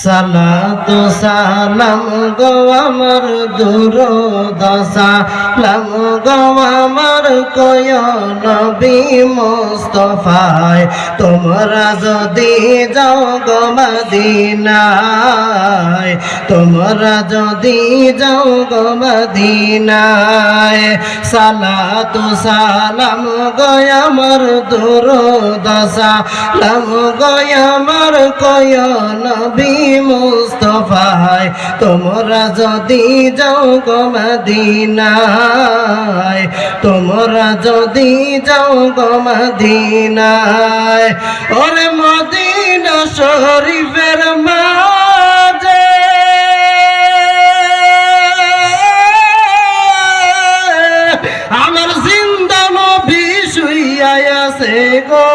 সালাতু সালাম গো আমার দুরূদ সালাম গো আমার কয় নবী মুস্তাফায় তোমরা যদি যাও গো মদিনায় তোমরা যদি যাও গো মদিনায় সালাতু সালাম গো আমার দুরূদ সালাম গো আমার কয় নবী মুস্তাফায় তোমরা যদি যাও গো মদিনায় তোমরা যদি যাও গো মদিনায় ওরে মদিনা শরীফের মাঝে আমার জিন্দা নবী শুইয়া আছে গো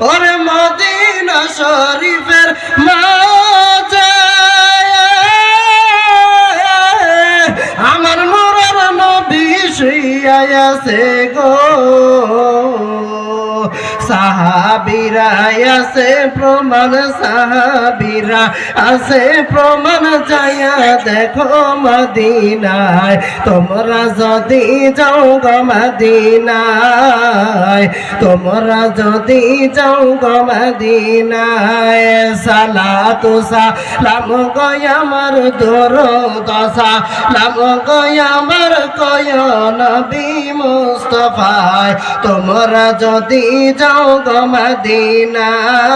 ওরে মদিনা শরীফের মাঝে আমার মোরার নবী শুইয়া আছে গো সাহাবীরা আছে প্রমাণ সাহাবীরা আছে প্রমাণ যায়া দেখো মদিনায় তোমরা যদি যাও গো মদিনায় তোমরা যদি যাও গো মদিনায় সালাতু সালাম গো আমার দুরূদ সালাম গো আমার কয় নবী মুস্তাফায় তোমরা যদি যাও গো মদিনায়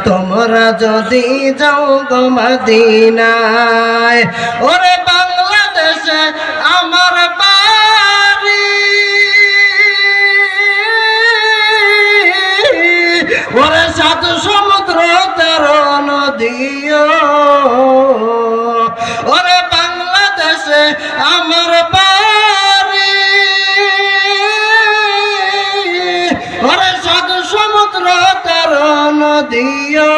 তোমরা যদি যাও গো মদিনায় ওরে বাংলাদেশে আমার বাড়ি ওরে সাত সমুদ্র তেরো নদীও ওরে বাংলাদেশে আমার বাড়ি ওরে সাত সমুদ্র তেরো নদীও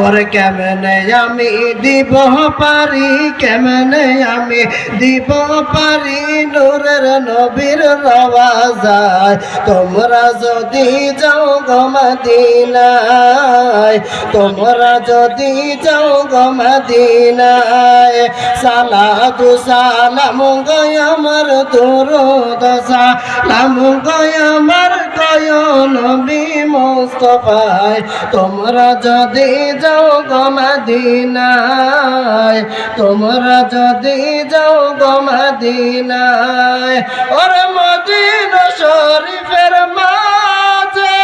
ওরে কেমনে আমি দিব পারি কেমনে আমি দিব পারি নূরের নবীর রওয়াজায় তোমরা যদি যাও গো মদিনায় তোমরা যদি যাও গো মদিনায় সালাতু সালাম গো আমার দুরূদ সালাম গো আমার কয় নবী মুস্তাফায় তোমরা যদি যাও গো মদিনায় তোমরা যদি যাও গো মদিনায় ওরে মদিনা শরীফের মাঝে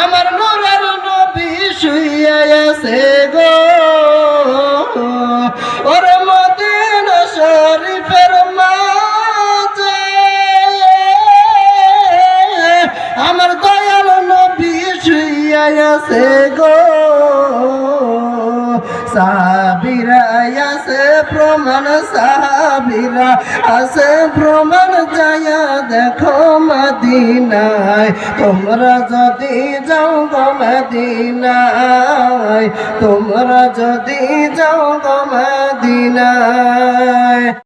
আমার নূরের নবী শুইয়া আছে গো ওরে মদিনা শরীফের মাঝে আমার দয়াল নবী শুইয়া আছে গো সাহাবীরা আছে প্রমাণ সাহাবীরা আছে প্রমাণ যায়া দেখো মদিনায় তোমরা যদি যাও গো মদিনায় তোমরা যদি যাও গো মদিনায়।